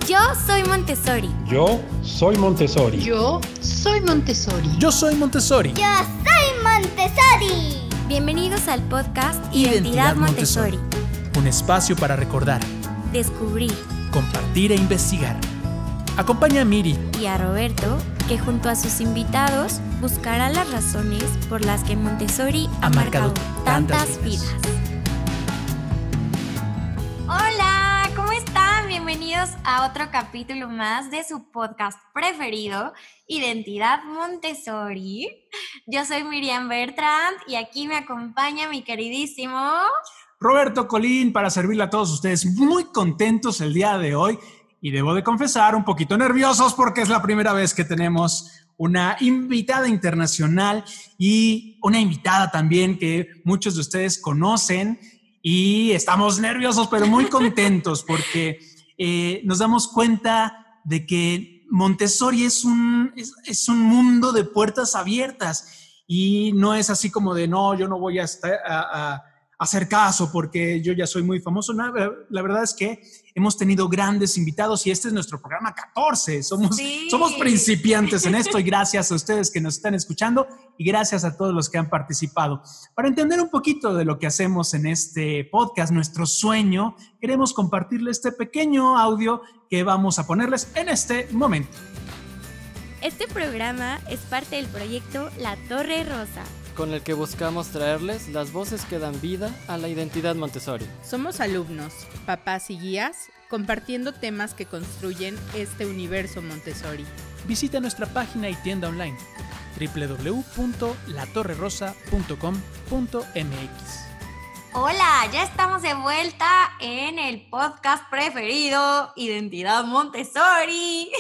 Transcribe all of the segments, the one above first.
Yo soy Montessori. Yo soy Montessori. Yo soy Montessori. Yo soy Montessori. Yo soy Montessori. Bienvenidos al podcast Identidad Montessori. Un espacio para recordar, descubrir, compartir e investigar. Acompaña a Miri y a Roberto, que junto a sus invitados buscará las razones por las que Montessori ha marcado tantas vidas. Hola, ¿cómo están? Bienvenidos a otro capítulo más de su podcast preferido, Identidad Montessori. Yo soy Miriam Bertrand y aquí me acompaña mi queridísimo Roberto Colín para servirle a todos ustedes. Muy contentos el día de hoy y debo de confesar, un poquito nerviosos porque es la primera vez que tenemos una invitada internacional y una invitada también que muchos de ustedes conocen. Y estamos nerviosos, pero muy contentos porque nos damos cuenta de que Montessori es un mundo de puertas abiertas y no es así como de, no, yo no voy a hacer caso porque yo ya soy muy famoso. No, la verdad es que hemos tenido grandes invitados y este es nuestro programa 14. Somos principiantes en esto y gracias a ustedes que nos están escuchando y gracias a todos los que han participado. Para entender un poquito de lo que hacemos en este podcast, nuestro sueño, queremos compartirles este pequeño audio que vamos a ponerles en este momento. Este programa es parte del proyecto La Torre Rosa, con el que buscamos traerles las voces que dan vida a la identidad Montessori. Somos alumnos, papás y guías, compartiendo temas que construyen este universo Montessori. Visita nuestra página y tienda online www.latorrerosa.com.mx. Hola, ya estamos de vuelta en el podcast preferido, Identidad Montessori.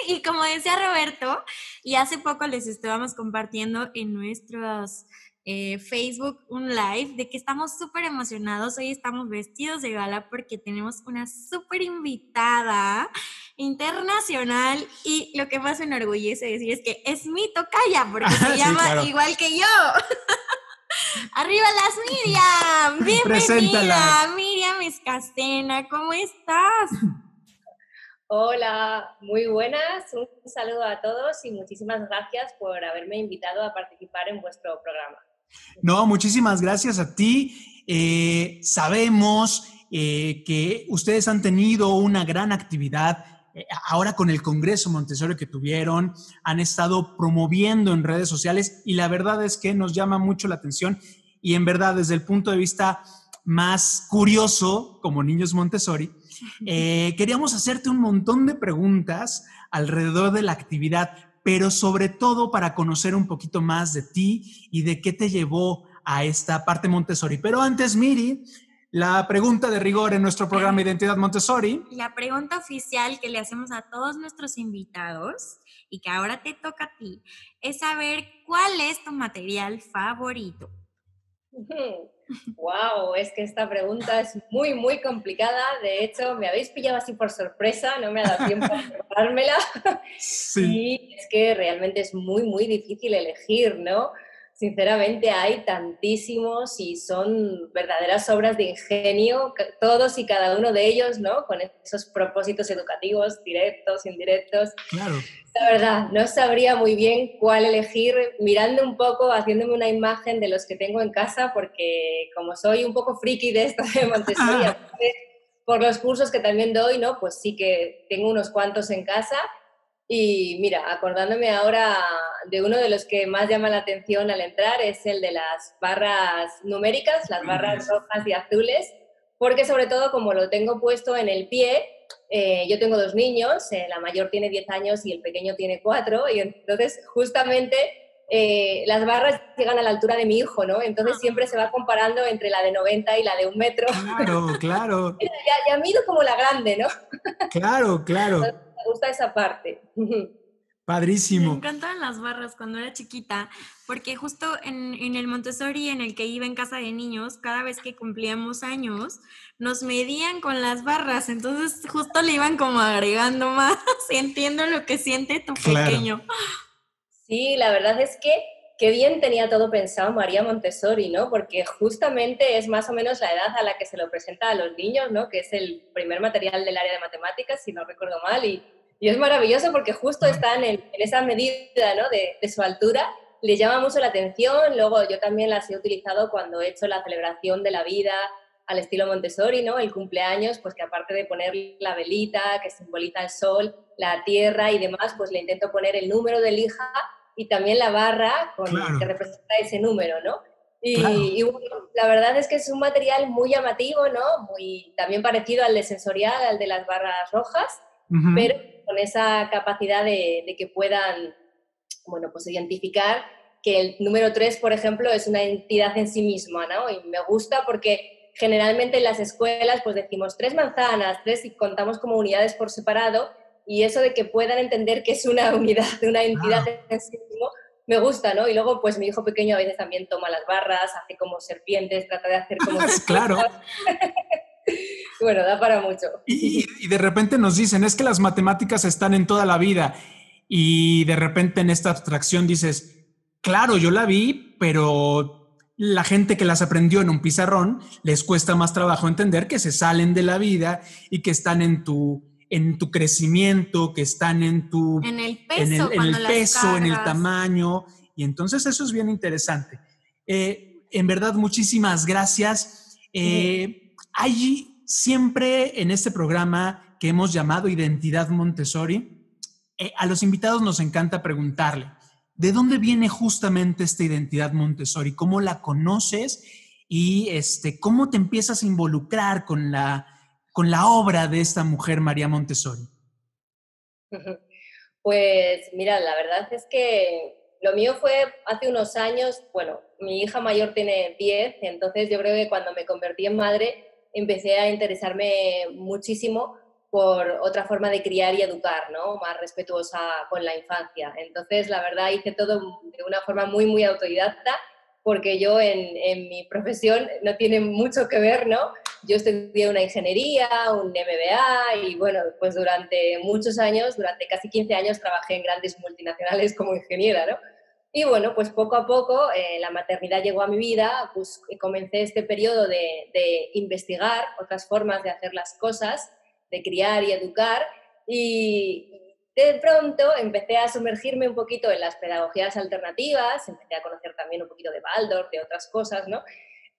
Y como decía Roberto, y hace poco les estábamos compartiendo en nuestros Facebook un live de que estamos súper emocionados. Hoy estamos vestidos de gala porque tenemos una súper invitada internacional y lo que más me enorgullece decir es que es mi tocaya porque se llama igual que yo. ¡Arriba las Miriam! ¡Bienvenida! Preséntala. Miriam Escacena, ¿cómo estás? Hola, muy buenas, un saludo a todos y muchísimas gracias por haberme invitado a participar en vuestro programa. No, muchísimas gracias a ti. Sabemos que ustedes han tenido una gran actividad. Ahora con el Congreso Montessori que tuvieron, han estado promoviendo en redes sociales y la verdad es que nos llama mucho la atención y en verdad desde el punto de vista más curioso, como niños Montessori, queríamos hacerte un montón de preguntas alrededor de la actividad, pero sobre todo para conocer un poquito más de ti y de qué te llevó a esta parte Montessori. Pero antes, Miri, la pregunta de rigor en nuestro programa Identidad Montessori. La pregunta oficial que le hacemos a todos nuestros invitados y que ahora te toca a ti es saber cuál es tu material favorito. Wow, es que esta pregunta es muy, muy complicada. De hecho, me habéis pillado así por sorpresa, no me ha dado tiempo a preparármela. Sí. Y es que realmente es muy, muy difícil elegir, ¿no? Sinceramente hay tantísimos y son verdaderas obras de ingenio, todos y cada uno de ellos, ¿no? Con esos propósitos educativos, directos, indirectos. Claro. La verdad, no sabría muy bien cuál elegir, mirando un poco, haciéndome una imagen de los que tengo en casa, porque como soy un poco friki de esto de Montessori, por los cursos que también doy, ¿no? Pues sí que tengo unos cuantos en casa. Y mira, acordándome ahora de uno de los que más llama la atención al entrar es el de las barras numéricas, las barras rojas y azules, porque sobre todo como lo tengo puesto en el pie, yo tengo dos niños, la mayor tiene 10 años y el pequeño tiene 4, y entonces justamente las barras llegan a la altura de mi hijo, ¿no? Entonces siempre se va comparando entre la de 90 y la de 1 metro. Claro, claro. Ya mido como la grande, ¿no? Claro, claro. Me gusta esa parte. Padrísimo. Me encantan las barras cuando era chiquita, porque justo en el Montessori en el que iba en casa de niños, cada vez que cumplíamos años, nos medían con las barras, entonces justo le iban como agregando más. Entiendo lo que siente tu pequeño. Sí, la verdad es que qué bien tenía todo pensado María Montessori, ¿no? Porque justamente es más o menos la edad a la que se lo presenta a los niños, ¿no? Que es el primer material del área de matemáticas, si no recuerdo mal, y es maravilloso porque justo están en esa medida, ¿no? de su altura. Les llama mucho la atención. Luego yo también las he utilizado cuando he hecho la celebración de la vida al estilo Montessori, ¿no? El cumpleaños, pues que aparte de poner la velita que simboliza el sol, la tierra y demás, pues le intento poner el número del hija y también la barra que representa ese número, ¿no? Y bueno, la verdad es que es un material muy llamativo, ¿no? Muy, también parecido al de sensorial, al de las barras rojas, pero con esa capacidad de que puedan, bueno, pues identificar que el número 3, por ejemplo, es una entidad en sí misma, ¿no? Y me gusta porque generalmente en las escuelas pues decimos 3 manzanas, 3 y contamos como unidades por separado, y eso de que puedan entender que es una unidad, una entidad en sí mismo, me gusta, ¿no? Y luego pues mi hijo pequeño a veces también toma las barras, hace como serpientes, trata de hacer como... Claro. Bueno, da para mucho. Y de repente nos dicen, es que las matemáticas están en toda la vida. Y de repente en esta abstracción dices, claro, yo la vi, pero la gente que las aprendió en un pizarrón les cuesta más trabajo entender que se salen de la vida y que están en tu crecimiento, que están en el peso, en el tamaño. Y entonces eso es bien interesante. En verdad, muchísimas gracias. Hay siempre en este programa que hemos llamado Identidad Montessori, a los invitados nos encanta preguntarle, ¿de dónde viene justamente esta identidad Montessori? ¿Cómo la conoces? Y ¿cómo te empiezas a involucrar con la obra de esta mujer, María Montessori? Pues mira, la verdad es que lo mío fue hace unos años. Bueno, mi hija mayor tiene 10, entonces yo creo que cuando me convertí en madre empecé a interesarme muchísimo por otra forma de criar y educar, ¿no? Más respetuosa con la infancia. Entonces, la verdad, hice todo de una forma muy, muy autodidacta, porque yo en mi profesión no tiene mucho que ver, ¿no? Yo estudié una ingeniería, un MBA y, bueno, pues durante muchos años, durante casi 15 años, trabajé en grandes multinacionales como ingeniera, ¿no? Y, bueno, pues poco a poco la maternidad llegó a mi vida, pues comencé este periodo de investigar otras formas de hacer las cosas, de criar y educar, y de pronto empecé a sumergirme un poquito en las pedagogías alternativas, empecé a conocer también un poquito de Waldorf, de otras cosas, ¿no?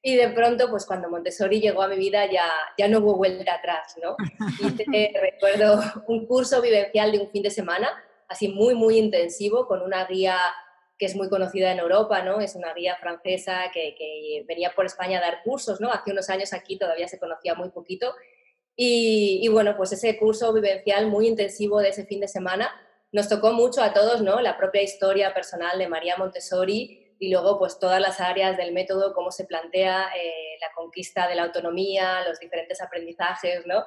Y de pronto, pues cuando Montessori llegó a mi vida ya no hubo vuelta atrás, ¿no? Hice, recuerdo, un curso vivencial de un fin de semana, así muy, muy intensivo, con una guía que es muy conocida en Europa, ¿no? Es una guía francesa que venía por España a dar cursos, ¿no? Hace unos años aquí todavía se conocía muy poquito. Y bueno, pues ese curso vivencial muy intensivo de ese fin de semana nos tocó mucho a todos, ¿no? La propia historia personal de María Montessori y luego pues todas las áreas del método, cómo se plantea la conquista de la autonomía, los diferentes aprendizajes, ¿no?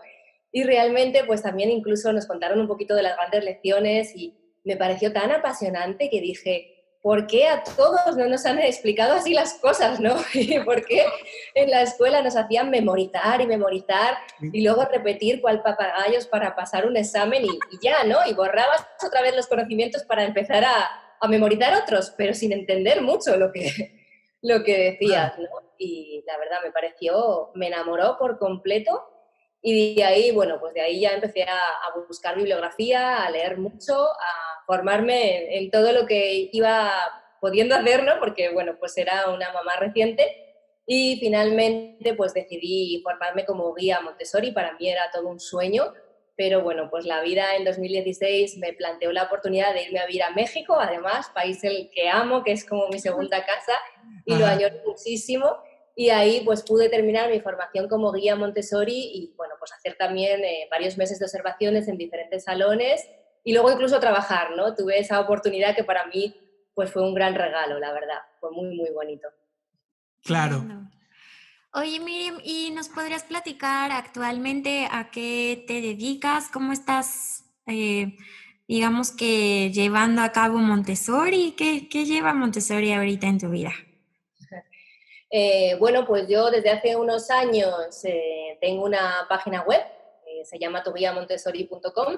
Y realmente pues también incluso nos contaron un poquito de las grandes lecciones y me pareció tan apasionante que dije, ¿por qué a todos no nos han explicado así las cosas, no? ¿Y por qué en la escuela nos hacían memorizar y luego repetir cual papagayos para pasar un examen y ya, ¿no? Y borrabas otra vez los conocimientos para empezar a memorizar otros, pero sin entender mucho lo que decías, ¿no? Y la verdad me enamoró por completo. Y de ahí, bueno, pues de ahí ya empecé a buscar bibliografía, a leer mucho, a formarme en todo lo que iba pudiendo hacer, ¿no? Porque, bueno, pues era una mamá reciente y finalmente pues decidí formarme como guía Montessori. Para mí era todo un sueño, pero bueno, pues la vida en 2016 me planteó la oportunidad de irme a vivir a México, además, país el que amo, que es como mi segunda casa y lo añoro muchísimo. Y ahí pues pude terminar mi formación como guía Montessori y bueno, pues hacer también varios meses de observaciones en diferentes salones y luego incluso trabajar, ¿no? Tuve esa oportunidad que para mí pues fue un gran regalo, la verdad. Fue muy, muy bonito. Claro. Bueno. Oye, Miriam, ¿y nos podrías platicar actualmente a qué te dedicas? ¿Cómo estás, digamos que llevando a cabo Montessori? ¿Qué lleva Montessori ahorita en tu vida? Bueno, pues yo desde hace unos años tengo una página web, se llama tuguiamontessori.com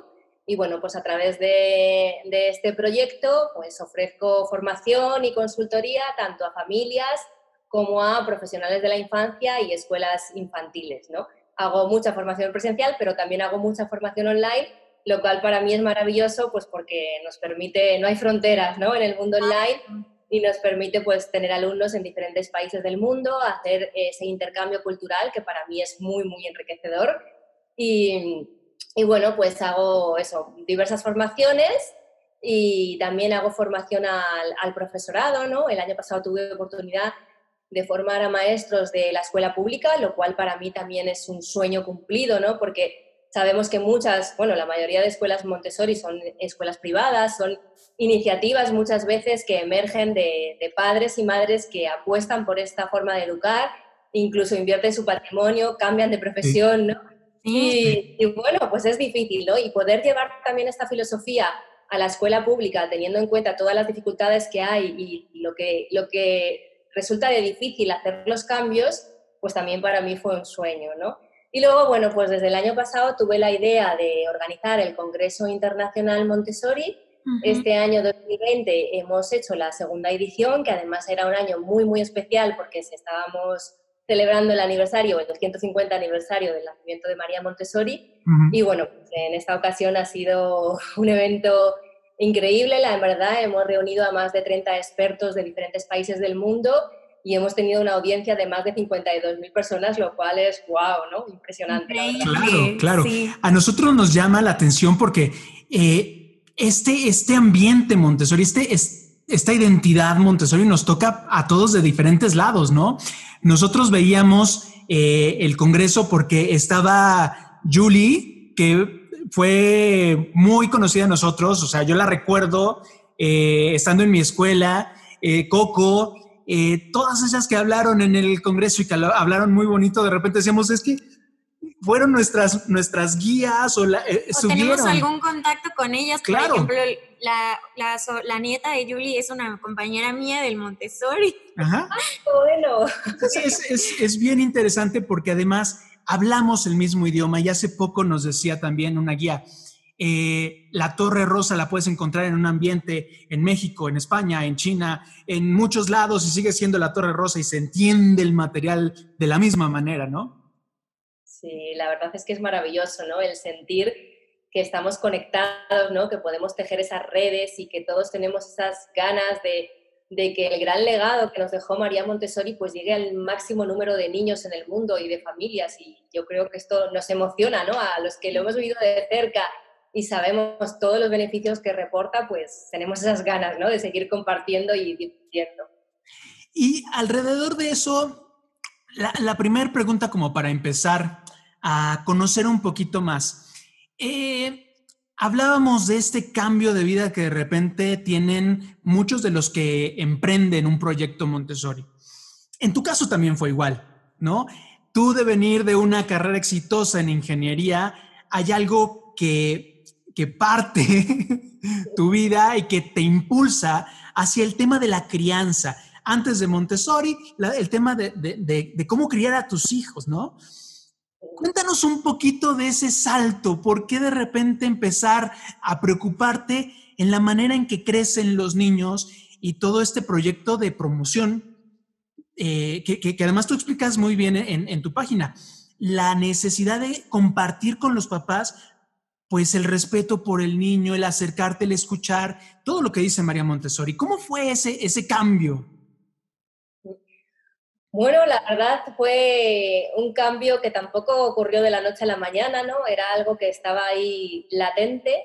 Y bueno, pues a través de este proyecto pues ofrezco formación y consultoría tanto a familias como a profesionales de la infancia y escuelas infantiles, ¿no? Hago mucha formación presencial, pero también hago mucha formación online, lo cual para mí es maravilloso, pues porque nos permite, no hay fronteras, ¿no?, en el mundo online, y nos permite pues tener alumnos en diferentes países del mundo, hacer ese intercambio cultural que para mí es muy, muy enriquecedor. Y bueno, pues hago eso, diversas formaciones y también hago formación al profesorado, ¿no? El año pasado tuve oportunidad de formar a maestros de la escuela pública, lo cual para mí también es un sueño cumplido, ¿no? Porque sabemos que la mayoría de escuelas Montessori son escuelas privadas, son iniciativas muchas veces que emergen de padres y madres que apuestan por esta forma de educar, incluso invierten su patrimonio, cambian de profesión, ¿no? Y bueno, pues es difícil, ¿no? Y poder llevar también esta filosofía a la escuela pública, teniendo en cuenta todas las dificultades que hay y lo que resulta de difícil hacer los cambios, pues también para mí fue un sueño, ¿no? Y luego, bueno, pues desde el año pasado tuve la idea de organizar el Congreso Internacional Montessori. Este año 2020 hemos hecho la segunda edición, que además era un año muy, muy especial porque estábamos celebrando el 150 aniversario del nacimiento de María Montessori. Y bueno, pues en esta ocasión ha sido un evento increíble, la verdad. Hemos reunido a más de 30 expertos de diferentes países del mundo y hemos tenido una audiencia de más de 52.000 personas, lo cual es wow, ¿no? Impresionante, la verdad. Claro. Sí. A nosotros nos llama la atención porque este ambiente Montessori, esta identidad Montessori nos toca a todos de diferentes lados, ¿no? Nosotros veíamos el congreso porque estaba Julie, que fue muy conocida de nosotros, o sea, yo la recuerdo estando en mi escuela, Coco, todas esas que hablaron en el congreso y que hablaron muy bonito, de repente decíamos, es que fueron nuestras guías o tenemos algún contacto con ellas. Claro. Por ejemplo, la nieta de Julie es una compañera mía del Montessori. Ajá. Bueno. Es bien interesante porque además hablamos el mismo idioma y hace poco nos decía también una guía, la Torre Rosa la puedes encontrar en un ambiente en México, en España, en China, en muchos lados y sigue siendo la Torre Rosa y se entiende el material de la misma manera, ¿no? Sí, la verdad es que es maravilloso, ¿no? El sentir que estamos conectados, ¿no? Que podemos tejer esas redes y que todos tenemos esas ganas de que el gran legado que nos dejó María Montessori pues llegue al máximo número de niños en el mundo y de familias. Y yo creo que esto nos emociona, ¿no? A los que lo hemos vivido de cerca y sabemos todos los beneficios que reporta, pues tenemos esas ganas, ¿no? De seguir compartiendo y divirtiendo. Y alrededor de eso, la primera pregunta como para empezar a conocer un poquito más. Hablábamos de este cambio de vida que de repente tienen muchos de los que emprenden un proyecto Montessori. En tu caso también fue igual, ¿no? Tú de venir de una carrera exitosa en ingeniería, hay algo que parte tu vida y que te impulsa hacia el tema de la crianza. Antes de Montessori, el tema de cómo criar a tus hijos, ¿no? Cuéntanos un poquito de ese salto. ¿Por qué de repente empezar a preocuparte en la manera en que crecen los niños y todo este proyecto de promoción que además tú explicas muy bien en tu página? La necesidad de compartir con los papás pues el respeto por el niño, el acercarte, el escuchar, todo lo que dice María Montessori. ¿Cómo fue ese cambio? Bueno, la verdad fue un cambio que tampoco ocurrió de la noche a la mañana, ¿no? Era algo que estaba ahí latente.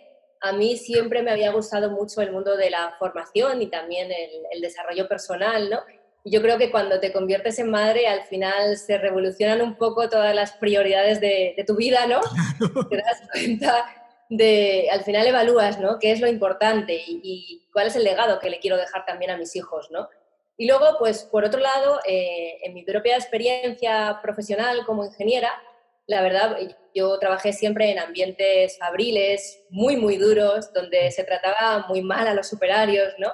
A mí siempre me había gustado mucho el mundo de la formación y también el desarrollo personal, ¿no? Y yo creo que cuando te conviertes en madre, al final se revolucionan un poco todas las prioridades de tu vida, ¿no? Te das cuenta al final evalúas, ¿no? ¿Qué es lo importante y cuál es el legado que le quiero dejar también a mis hijos, ¿no? Y luego, pues, por otro lado, en mi propia experiencia profesional como ingeniera, la verdad, yo trabajé siempre en ambientes fabriles muy, muy duros, donde se trataba muy mal a los operarios, ¿no?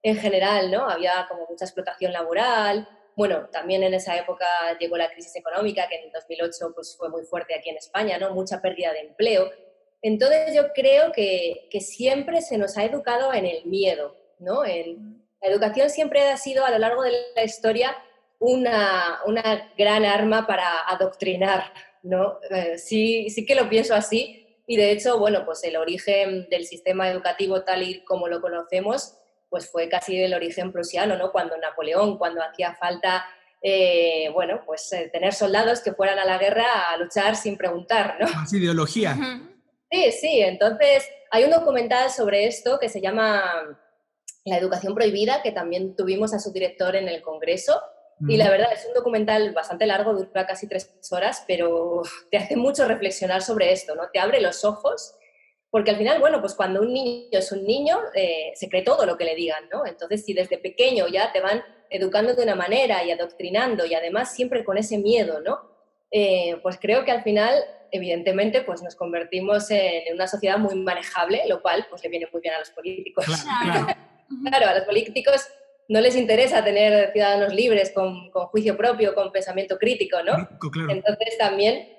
En general, ¿no? Había como mucha explotación laboral. Bueno, también en esa época llegó la crisis económica, que en 2008 pues, fue muy fuerte aquí en España, ¿no? Mucha pérdida de empleo. Entonces yo creo que siempre se nos ha educado en el miedo, ¿no? La educación siempre ha sido a lo largo de la historia una gran arma para adoctrinar, ¿no? Sí que lo pienso así y de hecho, bueno, pues el origen del sistema educativo tal y como lo conocemos, pues fue casi el origen prusiano, ¿no? Cuando Napoleón, cuando hacía falta, bueno, pues tener soldados que fueran a la guerra a luchar sin preguntar, ¿no? Más ideología. Sí, entonces hay un documental sobre esto que se llama La educación prohibida, que también tuvimos a su director en el Congreso. Y la verdad es un documental bastante largo, dura casi 3 horas, pero te hace mucho reflexionar sobre esto, ¿no? Te abre los ojos, porque al final, bueno, pues cuando un niño es un niño, se cree todo lo que le digan, ¿no? Entonces, si desde pequeño ya te van educando de una manera y adoctrinando, y además siempre con ese miedo, ¿no? Pues creo que al final, evidentemente, pues nos convertimos en una sociedad muy manejable, lo cual pues le viene muy bien a los políticos. Claro. Claro, a los políticos no les interesa tener ciudadanos libres con juicio propio, con pensamiento crítico, ¿no? Claro. Entonces también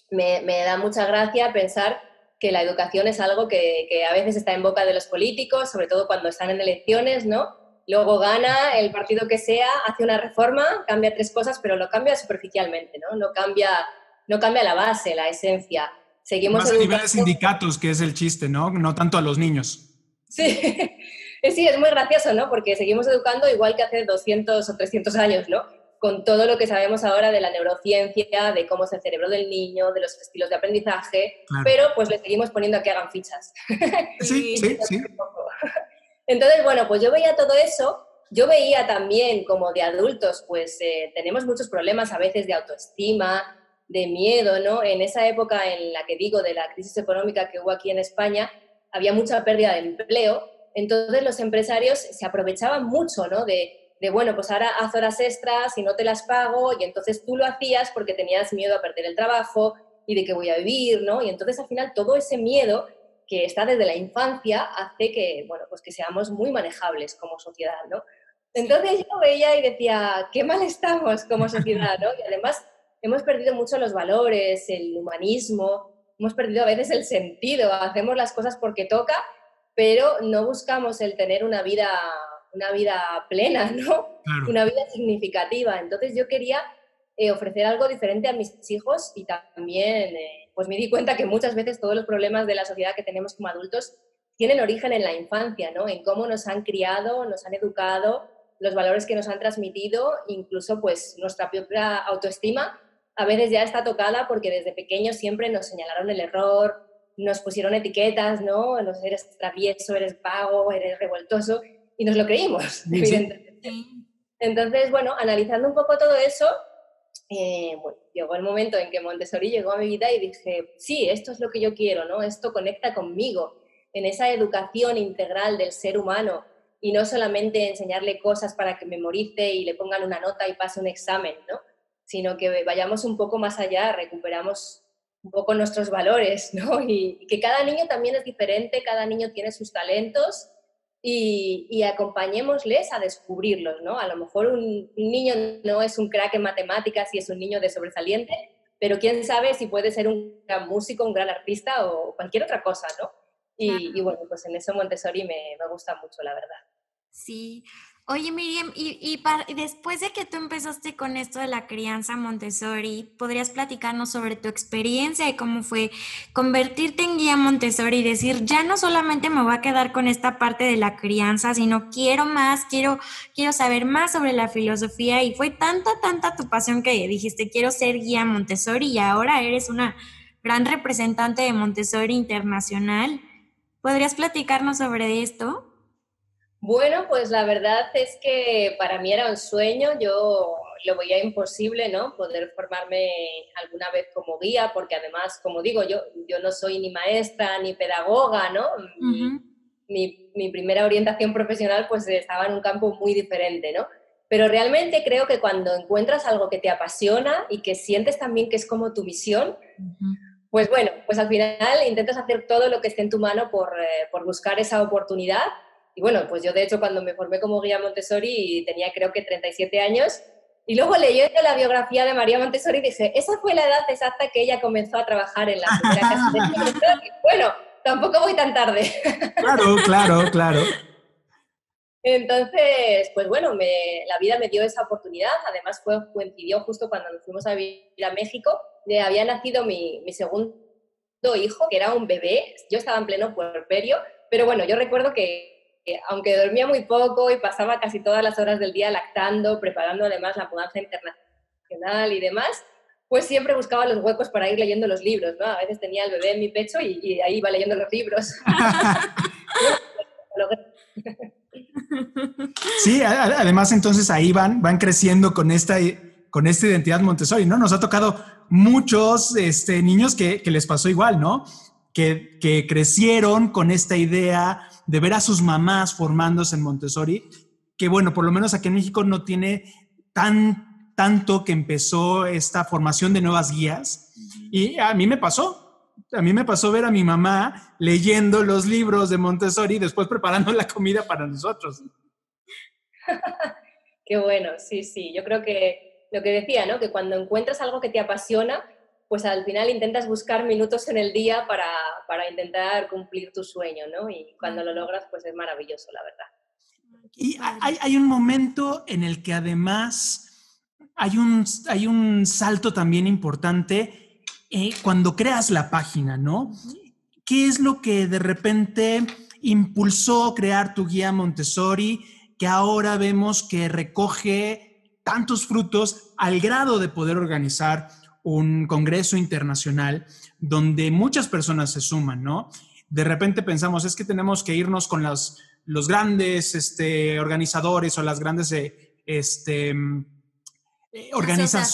me da mucha gracia pensar que la educación es algo que a veces está en boca de los políticos, sobre todo cuando están en elecciones, ¿no? Luego gana el partido que sea, hace una reforma, cambia 3 cosas, pero lo cambia superficialmente, ¿no? No cambia la base, la esencia. Seguimos más a nivel de sindicatos, que es el chiste, ¿no? No tanto a los niños. Sí. Sí, es muy gracioso, ¿no? Porque seguimos educando igual que hace 200 o 300 años, ¿no? Con todo lo que sabemos ahora de la neurociencia, de cómo es el cerebro del niño, de los estilos de aprendizaje, claro. Pero pues le seguimos poniendo a que hagan fichas. Sí. Entonces, bueno, pues yo veía todo eso, yo veía también como de adultos, pues tenemos muchos problemas a veces de autoestima, de miedo, ¿no? En esa época en la que digo de la crisis económica que hubo aquí en España, había mucha pérdida de empleo. Entonces los empresarios se aprovechaban mucho, ¿no? De bueno, pues ahora haz horas extras y no te las pago, y entonces tú lo hacías porque tenías miedo a perder el trabajo y de que voy a vivir, ¿no? Y entonces al final todo ese miedo que está desde la infancia hace que, bueno, pues que seamos muy manejables como sociedad, ¿no? Entonces yo veía y decía, qué mal estamos como sociedad, ¿no? Y además hemos perdido mucho los valores, el humanismo, hemos perdido a veces el sentido, hacemos las cosas porque toca, pero no buscamos el tener una vida plena, ¿no? Claro. Una vida significativa. Entonces yo quería ofrecer algo diferente a mis hijos y también pues me di cuenta que muchas veces todos los problemas de la sociedad que tenemos como adultos tienen origen en la infancia, ¿no? En cómo nos han criado, nos han educado, los valores que nos han transmitido, incluso pues nuestra propia autoestima a veces ya está tocada porque desde pequeños siempre nos señalaron el error, nos pusieron etiquetas, ¿no? Eres travieso, eres vago, eres revoltoso, y nos lo creímos, sí, evidentemente. Sí. Entonces, bueno, analizando un poco todo eso, bueno, llegó el momento en que Montessori llegó a mi vida y dije, sí, esto es lo que yo quiero, ¿no? Esto conecta conmigo, en esa educación integral del ser humano, y no solamente enseñarle cosas para que memorice y le pongan una nota y pase un examen, ¿no? Sino que vayamos un poco más allá, recuperamos un poco nuestros valores, ¿no? Y que cada niño también es diferente, cada niño tiene sus talentos y acompañémosles a descubrirlos, ¿no? A lo mejor un niño no es un crack en matemáticas y es un niño de sobresaliente, pero quién sabe si puede ser un gran músico, un gran artista o cualquier otra cosa, ¿no? Y bueno, pues en eso Montessori me gusta mucho, la verdad. Sí. Oye, Miriam, y después de que tú empezaste con esto de la crianza Montessori, ¿podrías platicarnos sobre tu experiencia y cómo fue convertirte en guía Montessori y decir, ya no solamente me voy a quedar con esta parte de la crianza, sino quiero más, quiero saber más sobre la filosofía? Y fue tanta tu pasión que dijiste, quiero ser guía Montessori, y ahora eres una gran representante de Montessori internacional. ¿Podrías platicarnos sobre esto? Bueno, pues la verdad es que para mí era un sueño, yo lo veía imposible, ¿no? Poder formarme alguna vez como guía, porque además, como digo, yo no soy ni maestra ni pedagoga, ¿no? Uh-huh. Mi primera orientación profesional pues estaba en un campo muy diferente, ¿no? Pero realmente creo que cuando encuentras algo que te apasiona y que sientes también que es como tu misión, uh-huh. Pues bueno, pues al final intentas hacer todo lo que esté en tu mano por buscar esa oportunidad. Y bueno, pues yo de hecho cuando me formé como guía Montessori tenía creo que 37 años Y luego leyendo la biografía de María Montessori dije, esa fue la edad exacta que ella comenzó a trabajar en la primera casa de niños. Bueno, tampoco voy tan tarde. Claro. Entonces, pues bueno, la vida me dio esa oportunidad. Además, coincidió justo cuando nos fuimos a vivir a México. Había nacido mi segundo hijo, que era un bebé. Yo estaba en pleno puerperio, pero bueno, yo recuerdo que aunque dormía muy poco y pasaba casi todas las horas del día lactando, preparando además la mudanza internacional y demás, pues siempre buscaba los huecos para ir leyendo los libros, ¿no? A veces tenía el bebé en mi pecho y ahí iba leyendo los libros. Sí, además entonces ahí van creciendo con esta identidad Montessori, ¿no? Nos ha tocado muchos niños que les pasó igual, ¿no? Que crecieron con esta idea de ver a sus mamás formándose en Montessori, que bueno, por lo menos aquí en México no tiene tanto que empezó esta formación de nuevas guías. Y a mí me pasó ver a mi mamá leyendo los libros de Montessori y después preparando la comida para nosotros. Qué bueno, sí. Yo creo que lo que decía, ¿no? Que cuando encuentras algo que te apasiona, pues al final intentas buscar minutos en el día para intentar cumplir tu sueño, ¿no? Y cuando lo logras, pues es maravilloso, la verdad. Y hay un momento en el que además hay un salto también importante cuando creas la página, ¿no? ¿Qué es lo que de repente impulsó crear tu guía Montessori, que ahora vemos que recoge tantos frutos al grado de poder organizar un congreso internacional donde muchas personas se suman, ¿no? De repente pensamos, es que tenemos que irnos con los grandes organizadores o las grandes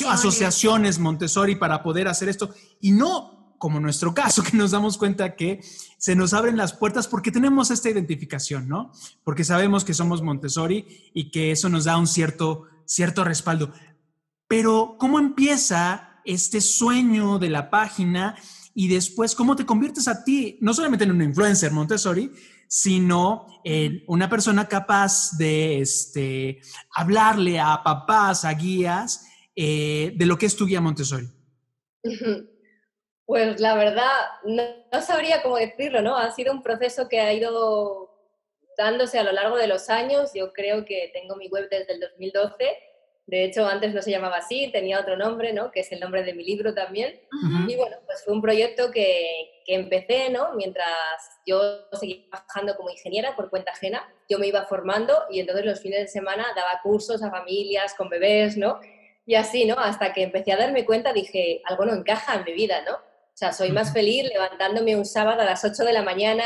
asociaciones Montessori para poder hacer esto. Y no, como nuestro caso, que nos damos cuenta que se nos abren las puertas porque tenemos esta identificación, ¿no? Porque sabemos que somos Montessori y que eso nos da un cierto respaldo. Pero, ¿cómo empieza este sueño de la página y después cómo te conviertes a ti, no solamente en una influencer Montessori, sino en una persona capaz de hablarle a papás, a guías, de lo que es tu guía Montessori? Pues la verdad, no sabría cómo decirlo, ¿no? Ha sido un proceso que ha ido dándose a lo largo de los años. Yo creo que tengo mi web desde el 2012. De hecho, antes no se llamaba así, tenía otro nombre, ¿no? Que es el nombre de mi libro también. Y bueno, pues fue un proyecto que empecé, ¿no? Mientras yo seguía trabajando como ingeniera por cuenta ajena, yo me iba formando y entonces los fines de semana daba cursos a familias con bebés, ¿no? Y así, ¿no? Hasta que empecé a darme cuenta, dije, algo no encaja en mi vida, ¿no? O sea, soy más feliz levantándome un sábado a las 8 de la mañana,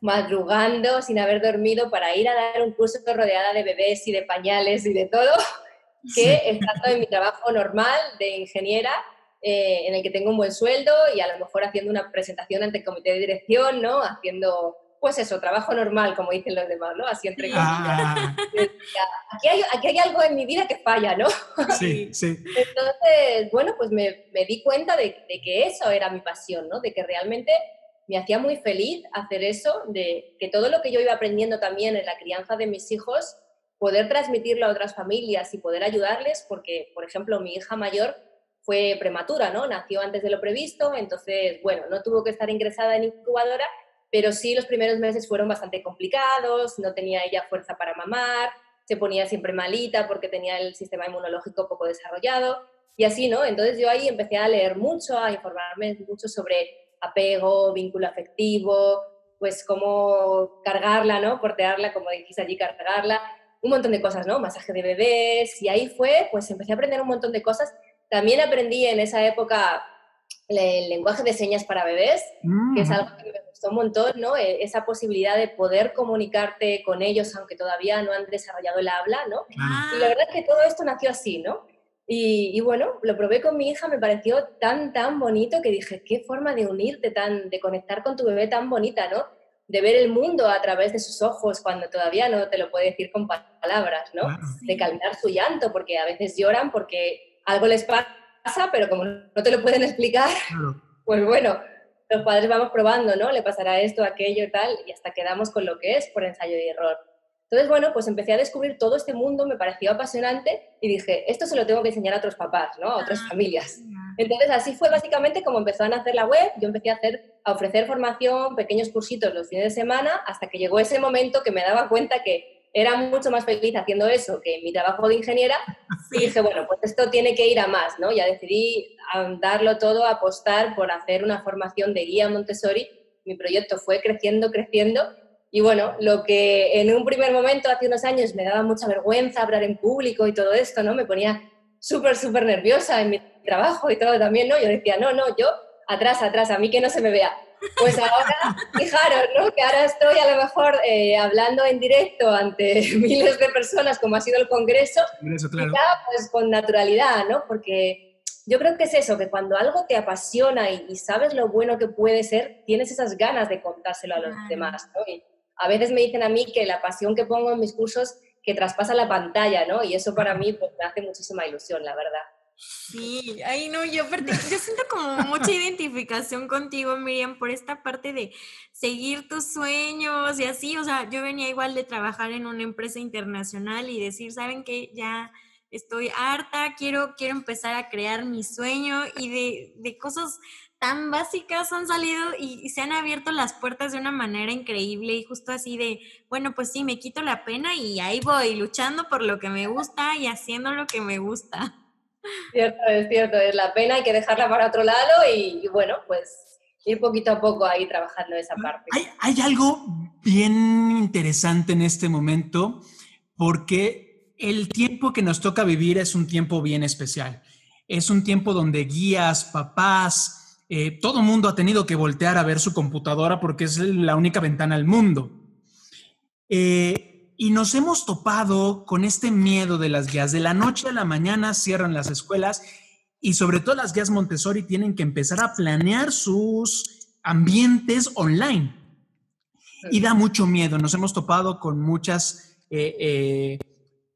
madrugando, sin haber dormido, para ir a dar un curso rodeada de bebés y de pañales y de todo, que estando en mi trabajo normal de ingeniera, en el que tengo un buen sueldo y a lo mejor haciendo una presentación ante el comité de dirección, ¿no? Haciendo, pues eso, trabajo normal, como dicen los demás, ¿no? Así entre comillas. Aquí hay algo en mi vida que falla, ¿no? Sí. Entonces, bueno, pues me di cuenta de que eso era mi pasión, ¿no? De que realmente me hacía muy feliz hacer eso, de que todo lo que yo iba aprendiendo también en la crianza de mis hijos, poder transmitirlo a otras familias y poder ayudarles, porque, por ejemplo, mi hija mayor fue prematura, ¿no? Nació antes de lo previsto, entonces, bueno, no tuvo que estar ingresada en incubadora, pero sí los primeros meses fueron bastante complicados, no tenía ella fuerza para mamar, se ponía siempre malita porque tenía el sistema inmunológico poco desarrollado, y así, ¿no? Entonces yo ahí empecé a leer mucho, a informarme mucho sobre apego, vínculo afectivo, pues cómo cargarla, ¿no? Portearla, como dijiste allí, cargarla, un montón de cosas, ¿no? Masaje de bebés, y ahí fue, pues empecé a aprender un montón de cosas. También aprendí en esa época el lenguaje de señas para bebés, que es algo que me gustó un montón, ¿no? Esa posibilidad de poder comunicarte con ellos, aunque todavía no han desarrollado el habla, ¿no? Y la verdad es que todo esto nació así, ¿no? Y bueno, lo probé con mi hija, me pareció tan bonito que dije, qué forma de unirte, de conectar con tu bebé tan bonita, ¿no? De ver el mundo a través de sus ojos cuando todavía no te lo puede decir con palabras, ¿no? Claro. De calmar su llanto, porque a veces lloran porque algo les pasa, pero como no te lo pueden explicar, pues bueno, los padres vamos probando, ¿no? Le pasará esto, aquello y tal, y hasta quedamos con lo que es por ensayo y error. Entonces, bueno, pues empecé a descubrir todo este mundo, me pareció apasionante y dije, esto se lo tengo que enseñar a otros papás, ¿no? A otras familias. Entonces, así fue básicamente como empezó a nacer la web. Yo empecé a ofrecer formación, pequeños cursitos los fines de semana, hasta que llegó ese momento que me daba cuenta que era mucho más feliz haciendo eso que mi trabajo de ingeniera. Y dije, bueno, pues esto tiene que ir a más, ¿no? Ya decidí darlo todo, apostar por hacer una formación de guía Montessori. Mi proyecto fue creciendo, creciendo. Y bueno, lo que en un primer momento, hace unos años, me daba mucha vergüenza hablar en público y todo esto, ¿no? Me ponía súper nerviosa en mi trabajo y todo también, ¿no? Yo decía, no, yo atrás, a mí que no se me vea. Pues ahora, fijaros, ¿no? Que ahora estoy a lo mejor hablando en directo ante miles de personas, como ha sido el congreso, claro. y ya pues con naturalidad, ¿no? Porque yo creo que es eso, que cuando algo te apasiona y sabes lo bueno que puede ser, tienes esas ganas de contárselo a los demás, ¿no? Y a veces me dicen a mí que la pasión que pongo en mis cursos que traspasa la pantalla, ¿no? Y eso para mí pues, me hace muchísima ilusión, la verdad. Sí, ay no, yo siento como mucha identificación contigo, Miriam, por esta parte de seguir tus sueños y así, o sea, yo venía igual de trabajar en una empresa internacional y decir, ¿saben qué? Ya estoy harta, quiero empezar a crear mi sueño y de cosas tan básicas han salido y se han abierto las puertas de una manera increíble y justo así de, bueno, pues sí, me quito la pena y ahí voy luchando por lo que me gusta y haciendo lo que me gusta. Cierto, es la pena, hay que dejarla para otro lado y bueno, pues ir poquito a poco ahí trabajando esa parte. Hay algo bien interesante en este momento porque el tiempo que nos toca vivir es un tiempo bien especial. Es un tiempo donde guías, papás, todo el mundo ha tenido que voltear a ver su computadora porque es la única ventana al mundo. Y nos hemos topado con este miedo de las guías. De la noche a la mañana cierran las escuelas y sobre todo las guías Montessori tienen que empezar a planear sus ambientes online. Y da mucho miedo. Nos hemos topado con muchas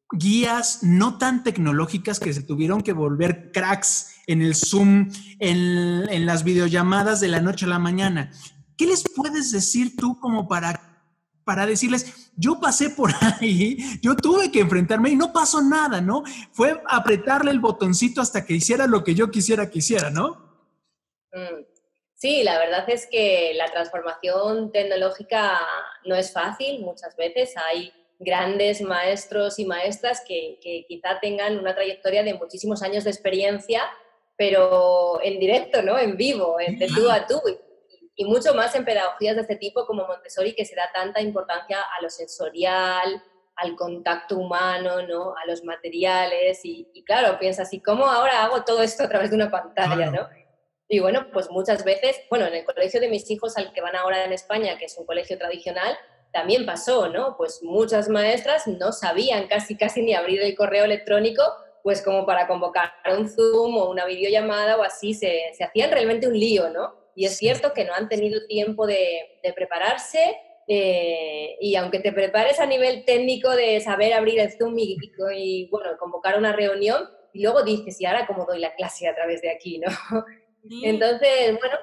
guías no tan tecnológicas que se tuvieron que volver cracks en el Zoom, en las videollamadas de la noche a la mañana. ¿Qué les puedes decir tú como para decirles, yo pasé por ahí, yo tuve que enfrentarme y no pasó nada, ¿no? Fue apretarle el botoncito hasta que hiciera lo que yo quisiera que hiciera, ¿no? Sí, la verdad es que la transformación tecnológica no es fácil muchas veces. Hay grandes maestros y maestras que quizá tengan una trayectoria de muchísimos años de experiencia, pero en directo, ¿no? En vivo, de tú a tú. Y mucho más en pedagogías de este tipo como Montessori, que se da tanta importancia a lo sensorial, al contacto humano, ¿no? A los materiales. Y claro, piensas, ¿y cómo ahora hago todo esto a través de una pantalla, ¿no? Y bueno, pues muchas veces, bueno, en el colegio de mis hijos, al que van ahora en España, que es un colegio tradicional, también pasó, ¿no? Pues muchas maestras no sabían casi ni abrir el correo electrónico, pues como para convocar un Zoom o una videollamada o así, se hacían realmente un lío, ¿no? Y es cierto que no han tenido tiempo de prepararse y aunque te prepares a nivel técnico de saber abrir el Zoom y bueno, convocar una reunión, y luego dices, ¿y ahora cómo doy la clase a través de aquí, no? Sí. Entonces, bueno,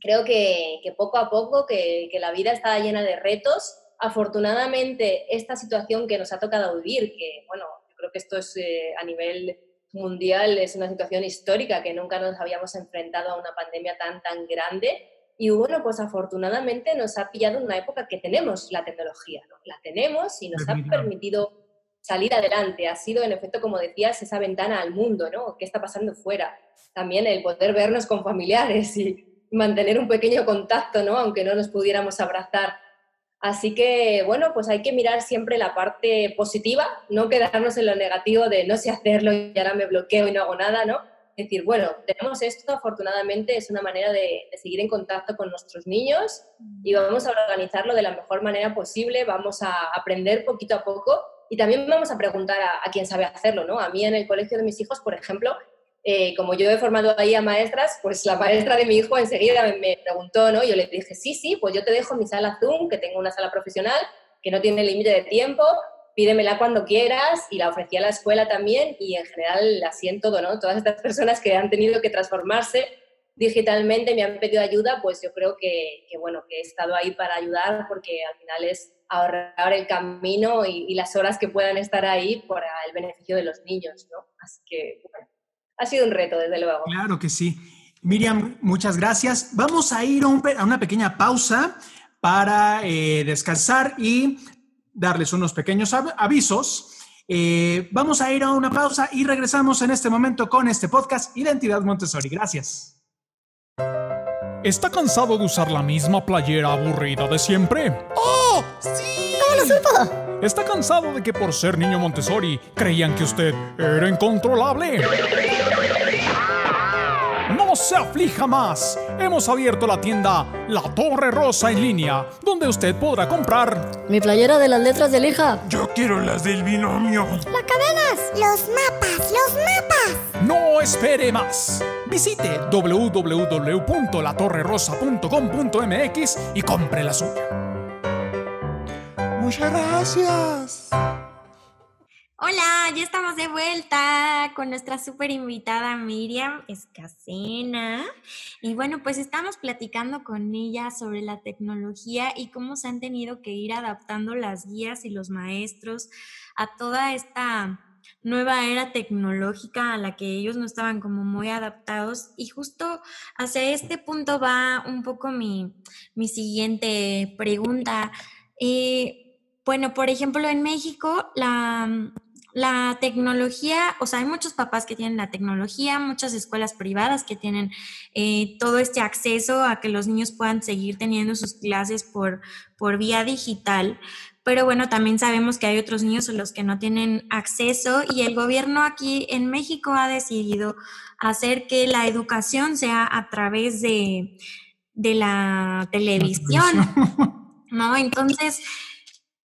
creo que poco a poco, que la vida está llena de retos. Afortunadamente, esta situación que nos ha tocado vivir, que bueno, yo creo que esto es a nivel mundial, es una situación histórica, que nunca nos habíamos enfrentado a una pandemia tan grande. Y bueno, pues afortunadamente nos ha pillado en una época que tenemos la tecnología, ¿no? La tenemos y nos ha permitido salir adelante. Ha sido, en efecto, como decías, esa ventana al mundo, ¿no? ¿Qué está pasando fuera? También el poder vernos con familiares y mantener un pequeño contacto, ¿no? Aunque no nos pudiéramos abrazar. Así que, bueno, pues hay que mirar siempre la parte positiva, no quedarnos en lo negativo de no sé hacerlo y ahora me bloqueo y no hago nada, ¿no? Es decir, bueno, tenemos esto, afortunadamente es una manera de seguir en contacto con nuestros niños y vamos a organizarlo de la mejor manera posible, vamos a aprender poquito a poco y también vamos a preguntar a quien sabe hacerlo, ¿no? A mí en el colegio de mis hijos, por ejemplo, como yo he formado ahí a maestras, pues la maestra de mi hijo enseguida me preguntó, ¿no? Yo le dije, sí, pues yo te dejo mi sala Zoom, que tengo una sala profesional, que no tiene límite de tiempo, pídemela cuando quieras, y la ofrecí a la escuela también, y en general así en todo, ¿no? Todas estas personas que han tenido que transformarse digitalmente me han pedido ayuda, pues yo creo que bueno, que he estado ahí para ayudar, porque al final es ahorrar el camino y las horas que puedan estar ahí para el beneficio de los niños, ¿no? Así que, bueno, ha sido un reto, desde luego. Claro que sí. Miriam, muchas gracias. Vamos a ir a una pequeña pausa para descansar y darles unos pequeños avisos. Vamos a ir a una pausa y regresamos en este momento con este podcast Identidad Montessori. Gracias. ¿Está cansado de usar la misma playera aburrida de siempre? ¡Oh! ¡Sí! ¿Cómo lo supo? ¿Está cansado de que por ser niño Montessori creían que usted era incontrolable? ¡No se aflija más! Hemos abierto la tienda La Torre Rosa en línea, donde usted podrá comprar... Mi playera de las letras de Lija. Yo quiero las del binomio. ¡Las cadenas! ¡Los mapas! ¡Los mapas! ¡No espere más! Visite www.latorrerosa.com.mx y compre la suya. ¡Muchas gracias! Hola, ya estamos de vuelta con nuestra súper invitada Miriam Escacena. Y bueno, pues estamos platicando con ella sobre la tecnología y cómo se han tenido que ir adaptando las guías y los maestros a toda esta nueva era tecnológica a la que ellos no estaban como muy adaptados. Y justo hacia este punto va un poco mi siguiente pregunta. Bueno, por ejemplo, en México la tecnología, o sea, hay muchos papás que tienen la tecnología, muchas escuelas privadas que tienen todo este acceso a que los niños puedan seguir teniendo sus clases por vía digital. Pero bueno, también sabemos que hay otros niños a los que no tienen acceso y el gobierno aquí en México ha decidido hacer que la educación sea a través de la televisión, ¿no? Entonces,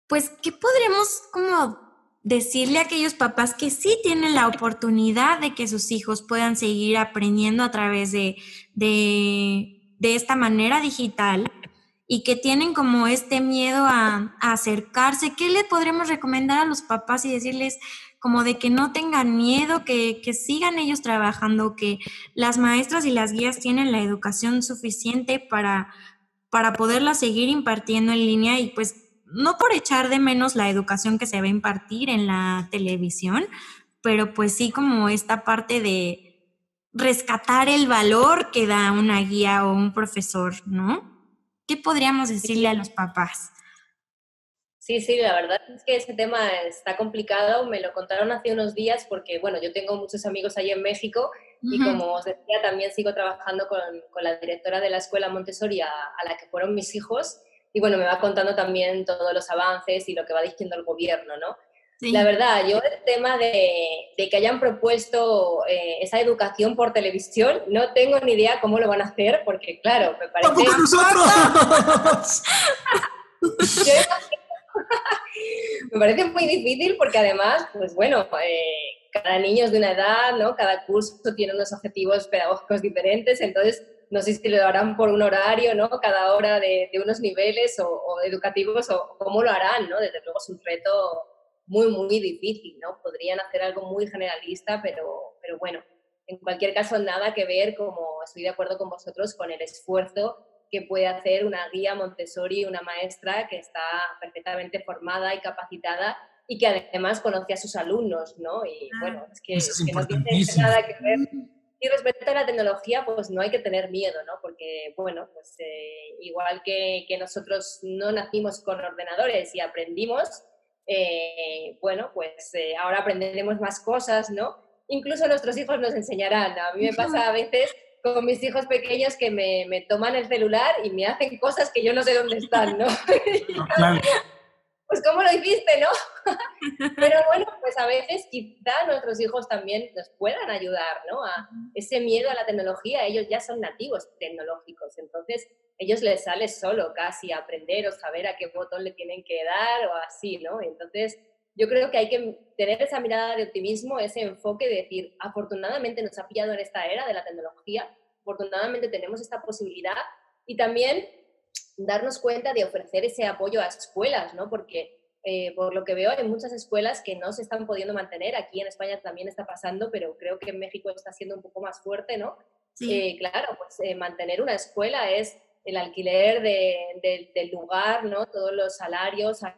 pues, ¿qué podremos como decirle a aquellos papás que sí tienen la oportunidad de que sus hijos puedan seguir aprendiendo a través de esta manera digital y que tienen como este miedo a acercarse? ¿Qué le podremos recomendar a los papás y decirles como de que no tengan miedo, que sigan ellos trabajando, que las maestras y las guías tienen la educación suficiente para poderla seguir impartiendo en línea y pues no por echar de menos la educación que se va a impartir en la televisión, pero pues sí como esta parte de rescatar el valor que da una guía o un profesor, ¿no? ¿Qué podríamos decirle a los papás? Sí, la verdad es que ese tema está complicado. Me lo contaron hace unos días porque, bueno, yo tengo muchos amigos ahí en México y como os decía, también sigo trabajando con la directora de la escuela Montessori a la que fueron mis hijos. Y bueno, me va contando también todos los avances y lo que va diciendo el gobierno, ¿no? Sí. La verdad, yo el tema de que hayan propuesto esa educación por televisión, no tengo ni idea cómo lo van a hacer, porque claro, me parece... ¡Tampoco nosotros! Me parece muy difícil porque además, pues bueno, cada niño es de una edad, ¿no? Cada curso tiene unos objetivos pedagógicos diferentes, entonces... No sé si lo harán por un horario, ¿no? Cada hora de unos niveles o educativos o cómo lo harán, ¿no? Desde luego es un reto muy, muy difícil, ¿no? Podrían hacer algo muy generalista, pero bueno, en cualquier caso nada que ver, como estoy de acuerdo con vosotros, con el esfuerzo que puede hacer una guía Montessori, una maestra que está perfectamente formada y capacitada y que además conoce a sus alumnos, ¿no? Y bueno, es que no tiene nada que ver. Y respecto a la tecnología, pues no hay que tener miedo, ¿no? Porque, bueno, pues igual que nosotros no nacimos con ordenadores y aprendimos, bueno, pues ahora aprenderemos más cosas, ¿no? Incluso nuestros hijos nos enseñarán. A mí me pasa a veces con mis hijos pequeños que me toman el celular y me hacen cosas que yo no sé dónde están, ¿no? Claro. Pues ¿cómo lo hiciste, no? Pero bueno, pues a veces quizá nuestros hijos también nos puedan ayudar, ¿no? A ese miedo a la tecnología, ellos ya son nativos tecnológicos, entonces ellos les sale solo casi aprender o saber a qué botón le tienen que dar o así, ¿no? Entonces yo creo que hay que tener esa mirada de optimismo, ese enfoque de decir, afortunadamente nos ha pillado en esta era de la tecnología, afortunadamente tenemos esta posibilidad y también darnos cuenta de ofrecer ese apoyo a escuelas, ¿no? Porque por lo que veo hay muchas escuelas que no se están pudiendo mantener, aquí en España también está pasando, pero creo que en México está siendo un poco más fuerte, ¿no? Sí. Claro, pues mantener una escuela es el alquiler del lugar, ¿no? Todos los salarios a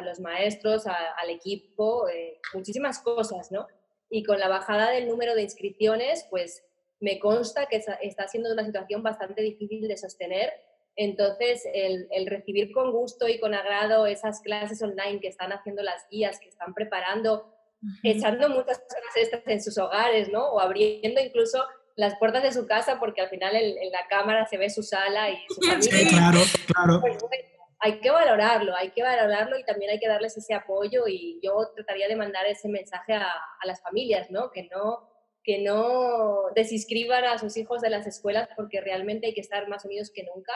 los maestros, al equipo, muchísimas cosas, ¿no? Y con la bajada del número de inscripciones, pues me consta que está siendo una situación bastante difícil de sostener. Entonces, el recibir con gusto y con agrado esas clases online que están haciendo las guías, que están preparando, echando muchas horas extras en sus hogares, ¿no? O abriendo incluso las puertas de su casa, porque al final en la cámara se ve su sala y su familia. Sí, claro, claro. Pues, bueno, hay que valorarlo y también hay que darles ese apoyo, y yo trataría de mandar ese mensaje a las familias, ¿no? Que no desinscriban a sus hijos de las escuelas, porque realmente hay que estar más unidos que nunca.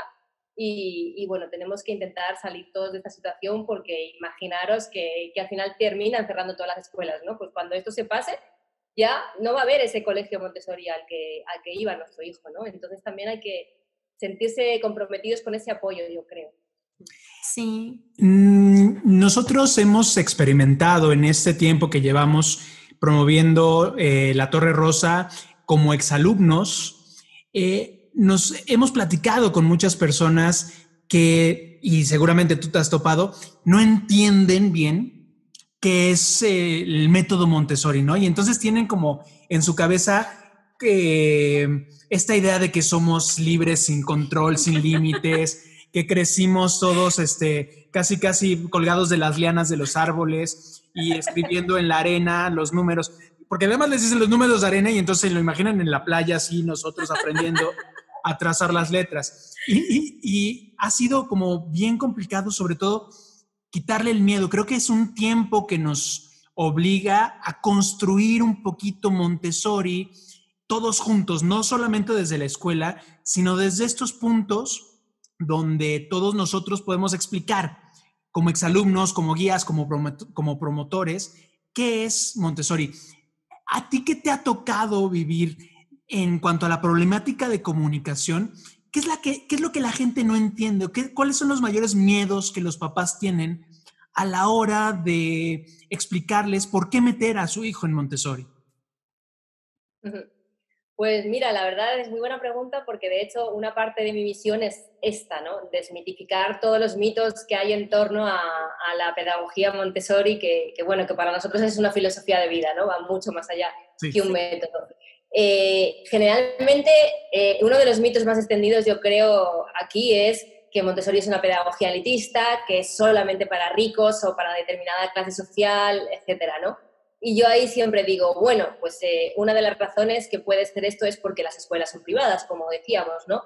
Y bueno, tenemos que intentar salir todos de esta situación, porque imaginaros que al final terminan cerrando todas las escuelas, ¿no? Pues cuando esto se pase, ya no va a haber ese colegio Montessori al que iba nuestro hijo, ¿no? Entonces también hay que sentirse comprometidos con ese apoyo, yo creo. Sí. Nosotros hemos experimentado en este tiempo que llevamos promoviendo la Torre Rosa como exalumnos. Nos hemos platicado con muchas personas que, y seguramente tú te has topado, no entienden bien qué es el método Montessori, ¿no? Y entonces tienen como en su cabeza esta idea de que somos libres, sin control, sin límites, que crecimos todos casi colgados de las lianas de los árboles y escribiendo en la arena los números, porque además les dicen los números de arena y entonces lo imaginan en la playa así, nosotros aprendiendo a trazar las letras. Y ha sido como bien complicado, sobre todo, quitarle el miedo. Creo que es un tiempo que nos obliga a construir un poquito Montessori todos juntos, no solamente desde la escuela, sino desde estos puntos donde todos nosotros podemos explicar como exalumnos, como guías, como promotores, qué es Montessori. ¿A ti qué te ha tocado vivir en cuanto a la problemática de comunicación? ¿Qué es lo que la gente no entiende? ¿Cuáles son los mayores miedos que los papás tienen a la hora de explicarles por qué meter a su hijo en Montessori? Pues mira, la verdad es muy buena pregunta, porque de hecho una parte de mi misión es esta, ¿no? Desmitificar todos los mitos que hay en torno a la pedagogía Montessori, que bueno, que para nosotros es una filosofía de vida, ¿no? Va mucho más allá que un método. Generalmente, uno de los mitos más extendidos, yo creo, aquí es que Montessori es una pedagogía elitista, que es solamente para ricos o para determinada clase social, etcétera, ¿no? Y yo ahí siempre digo, bueno, pues una de las razones que puede ser esto es porque las escuelas son privadas, como decíamos, ¿no?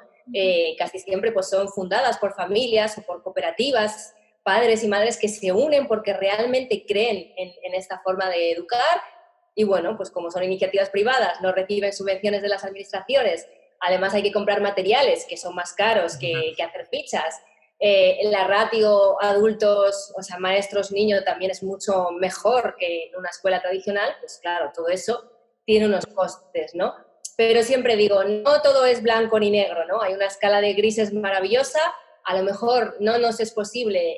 Casi siempre pues son fundadas por familias o por cooperativas, padres y madres que se unen porque realmente creen en esta forma de educar. Y bueno, pues como son iniciativas privadas, no reciben subvenciones de las administraciones, además hay que comprar materiales que son más caros que hacer fichas. La ratio adultos, o sea, maestros, niños, también es mucho mejor que en una escuela tradicional. Pues claro, todo eso tiene unos costes, ¿no? Pero siempre digo, no todo es blanco ni negro, ¿no? Hay una escala de grises maravillosa. A lo mejor no nos es posible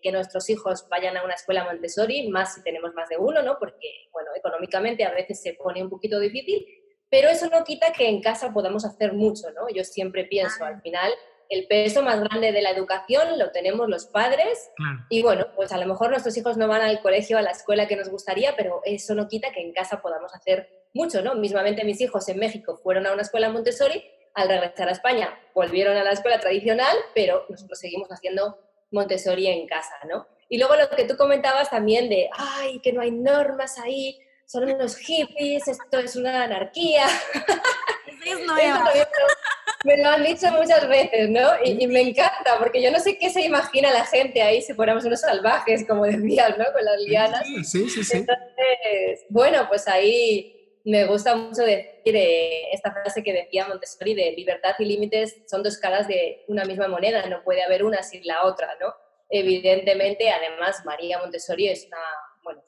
que nuestros hijos vayan a una escuela Montessori, más si tenemos más de uno, ¿no? Porque, bueno, económicamente a veces se pone un poquito difícil, pero eso no quita que en casa podamos hacer mucho, ¿no? Yo siempre pienso, al final, el peso más grande de la educación lo tenemos los padres. Y bueno, pues a lo mejor nuestros hijos no van al colegio, a la escuela que nos gustaría, pero eso no quita que en casa podamos hacer mucho, ¿no? Mismamente mis hijos en México fueron a una escuela Montessori, al regresar a España volvieron a la escuela tradicional, pero nosotros seguimos haciendo Montessori en casa, ¿no? Y luego lo que tú comentabas también de, ay, que no hay normas ahí, son unos hippies, esto es una anarquía. Es nueva. Me lo han dicho muchas veces, ¿no? Y me encanta, porque yo no sé qué se imagina la gente ahí si fuéramos unos salvajes, como decías, ¿no? Con las lianas. Sí. Entonces, bueno, pues ahí me gusta mucho decir esta frase que decía Montessori de libertad y límites son dos caras de una misma moneda, no puede haber una sin la otra, ¿no? Evidentemente, además, María Montessori es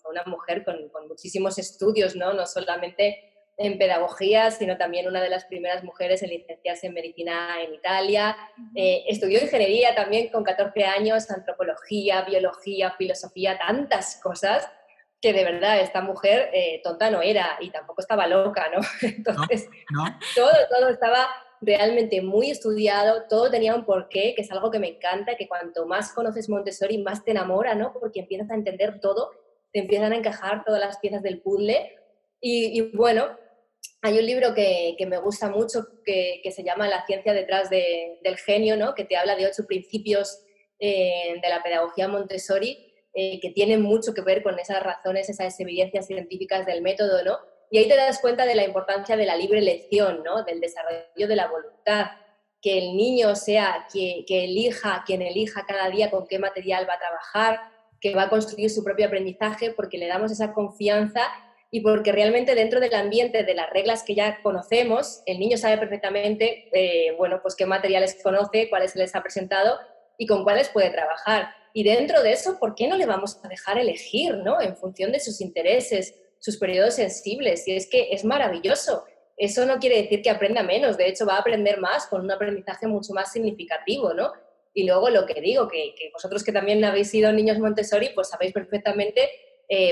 una mujer con muchísimos estudios, ¿no? No solamente en pedagogía, sino también una de las primeras mujeres en licenciarse en medicina en Italia. Estudió ingeniería también con 14 años, antropología, biología, filosofía, tantas cosas que de verdad esta mujer tonta no era y tampoco estaba loca, ¿no? Entonces, no. Todo estaba realmente muy estudiado, todo tenía un porqué, que es algo que me encanta, que cuanto más conoces Montessori, más te enamora, ¿no? Porque empiezas a entender todo, te empiezan a encajar todas las piezas del puzzle. Y bueno, hay un libro que me gusta mucho que se llama La ciencia detrás del genio, ¿no? Que te habla de 8 principios de la pedagogía Montessori, que tienen mucho que ver con esas razones, esas evidencias científicas del método, ¿no? Y ahí te das cuenta de la importancia de la libre elección, ¿no? Del desarrollo de la voluntad, que el niño sea quien elija cada día con qué material va a trabajar, que va a construir su propio aprendizaje, porque le damos esa confianza y porque realmente dentro del ambiente de las reglas que ya conocemos, el niño sabe perfectamente, bueno, pues qué materiales conoce, cuáles se les ha presentado y con cuáles puede trabajar. Y dentro de eso, ¿por qué no le vamos a dejar elegir, ¿no? En función de sus intereses, sus periodos sensibles? Y es que es maravilloso. Eso no quiere decir que aprenda menos, de hecho va a aprender más con un aprendizaje mucho más significativo, ¿no? Y luego lo que digo, que vosotros que también habéis sido niños Montessori, pues sabéis perfectamente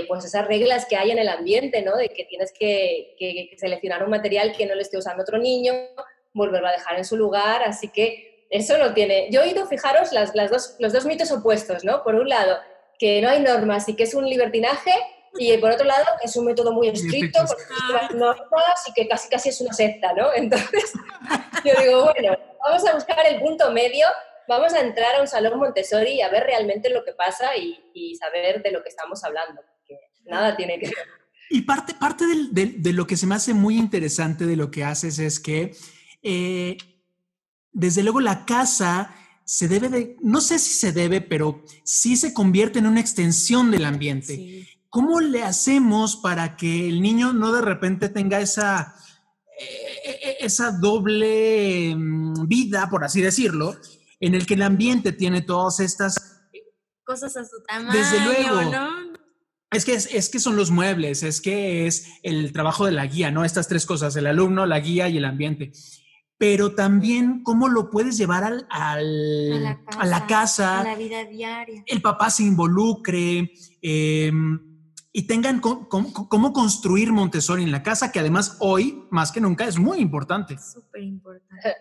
pues esas reglas que hay en el ambiente, ¿no? De que tienes que seleccionar un material que no le esté usando otro niño, volverlo a dejar en su lugar, así que eso no tiene... Yo he oído, fijaros, los dos mitos opuestos, ¿no? Por un lado, que no hay normas y que es un libertinaje, y por otro lado, es un método muy estricto, porque hay normas y que casi es una secta, ¿no? Entonces, yo digo, bueno, vamos a buscar el punto medio, vamos a entrar a un salón Montessori y a ver realmente lo que pasa y saber de lo que estamos hablando, porque nada tiene que ver. Y parte de lo que se me hace muy interesante de lo que haces es que, desde luego, la casa se debe de, no sé si se debe, pero sí se convierte en una extensión del ambiente. Sí. ¿Cómo le hacemos para que el niño no de repente tenga esa doble vida, por así decirlo, en el que el ambiente tiene todas estas cosas a su tamaño, desde luego, ¿no? Es que son los muebles, es que es el trabajo de la guía, ¿no? Estas 3 cosas, el alumno, la guía y el ambiente. Pero también cómo lo puedes llevar a la casa, a la vida diaria. El papá se involucre y tengan cómo construir Montessori en la casa, que además hoy, más que nunca, es muy importante. Súper importante.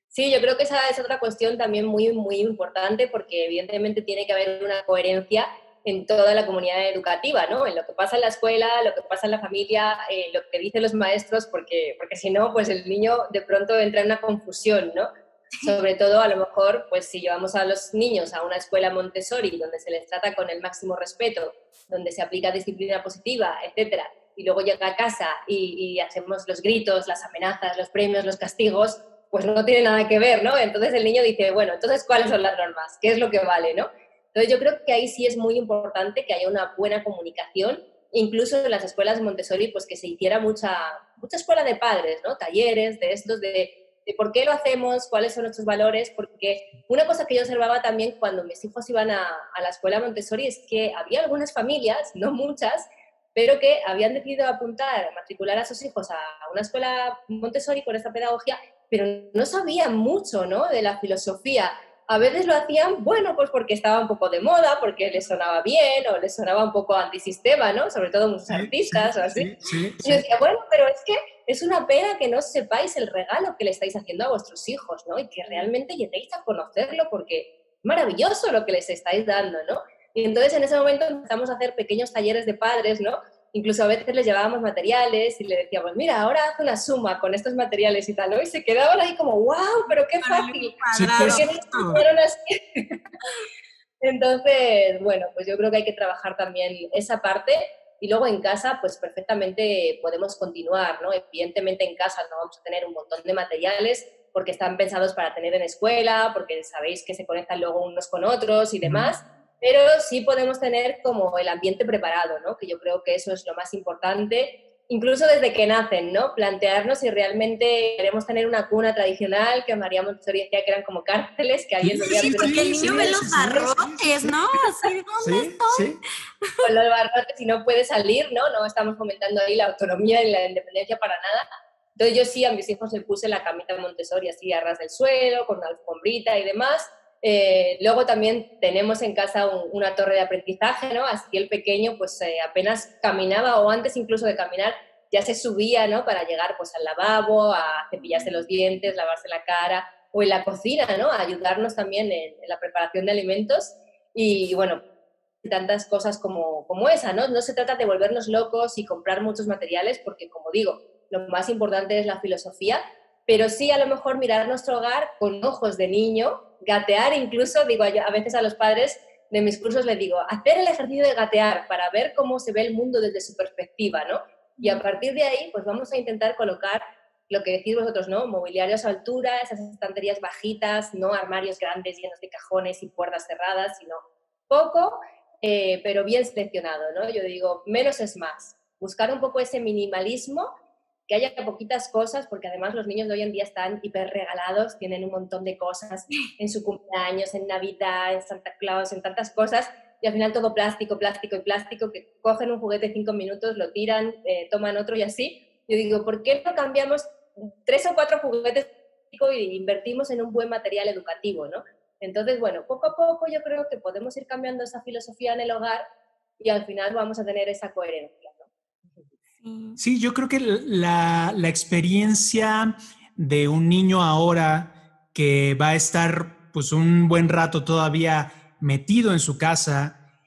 Sí, yo creo que esa es otra cuestión también muy, muy importante, porque evidentemente tiene que haber una coherencia en toda la comunidad educativa, ¿no? En lo que pasa en la escuela, lo que pasa en la familia, lo que dicen los maestros, porque si no, pues el niño de pronto entra en una confusión, ¿no? Sobre todo, a lo mejor, pues si llevamos a los niños a una escuela Montessori, donde se les trata con el máximo respeto, donde se aplica disciplina positiva, etcétera, y luego llega a casa y hacemos los gritos, las amenazas, los premios, los castigos, pues no tiene nada que ver, ¿no? Entonces el niño dice, bueno, entonces, ¿cuáles son las normas? ¿Qué es lo que vale, no? Entonces yo creo que ahí sí es muy importante que haya una buena comunicación, incluso en las escuelas Montessori, pues que se hiciera mucha escuela de padres, ¿no? Talleres de estos, de por qué lo hacemos, cuáles son nuestros valores, porque una cosa que yo observaba también cuando mis hijos iban a la escuela Montessori es que había algunas familias, no muchas, pero que habían decidido matricular a sus hijos a una escuela Montessori con esta pedagogía, pero no sabían mucho, ¿no? De la filosofía. A veces lo hacían, bueno, pues porque estaba un poco de moda, porque les sonaba bien o les sonaba un poco antisistema, ¿no? Sobre todo muchos artistas o así. Sí. Y yo decía, bueno, pero es que es una pena que no sepáis el regalo que le estáis haciendo a vuestros hijos, ¿no? Y que realmente lleguéis a conocerlo, porque es maravilloso lo que les estáis dando, ¿no? Y entonces en ese momento empezamos a hacer pequeños talleres de padres, ¿no? Incluso a veces les llevábamos materiales y le decíamos, mira, ahora haz una suma con estos materiales y tal, ¿no? Y se quedaban ahí como, wow, pero qué fácil. Sí, ¿Por qué no hicieron así? Entonces, bueno, pues yo creo que hay que trabajar también esa parte y luego en casa, pues perfectamente podemos continuar, ¿no? Evidentemente en casa no vamos a tener un montón de materiales porque están pensados para tener en escuela, porque sabéis que se conectan luego unos con otros y demás. Pero sí podemos tener como el ambiente preparado, ¿no? Que yo creo que eso es lo más importante, incluso desde que nacen, ¿no? Plantearnos si realmente queremos tener una cuna tradicional, que María Montessori decía que eran como cárceles, que alguien debía... Sí, porque el niño ve los barrotes, ¿no? Así, ¿dónde estoy? Sí. Con los barrotes, si no puede salir, ¿no? No estamos fomentando ahí la autonomía y la independencia para nada. Entonces yo sí a mis hijos les puse la camita Montessori así a ras del suelo, con una alfombrita y demás. Luego también tenemos en casa una torre de aprendizaje, ¿no? Así que el pequeño pues apenas caminaba o antes incluso de caminar ya se subía, ¿no? Para llegar pues al lavabo, a cepillarse los dientes, lavarse la cara, o en la cocina, ¿no? A ayudarnos también en la preparación de alimentos. Y bueno, tantas cosas como esa, ¿no? No se trata de volvernos locos y comprar muchos materiales, porque como digo, lo más importante es la filosofía, pero sí a lo mejor mirar nuestro hogar con ojos de niño, gatear incluso, digo a veces a los padres de mis cursos les digo, hacer el ejercicio de gatear para ver cómo se ve el mundo desde su perspectiva, ¿no? Y a partir de ahí, pues vamos a intentar colocar lo que decís vosotros, ¿no? Mobiliario a su altura, esas estanterías bajitas, no armarios grandes llenos de cajones y puertas cerradas, sino poco, pero bien seleccionado, ¿no? Yo digo, menos es más. Buscar un poco ese minimalismo, que haya poquitas cosas, porque además los niños de hoy en día están hiper regalados, tienen un montón de cosas en su cumpleaños, en Navidad, en Santa Claus, en tantas cosas, y al final todo plástico, plástico y plástico, que cogen un juguete 5 minutos, lo tiran, toman otro y así. Yo digo, ¿por qué no cambiamos 3 o 4 juguetes y invertimos en un buen material educativo, ¿no? Entonces, bueno, poco a poco yo creo que podemos ir cambiando esa filosofía en el hogar y al final vamos a tener esa coherencia, ¿no? Sí, yo creo que la experiencia de un niño ahora que va a estar pues un buen rato todavía metido en su casa,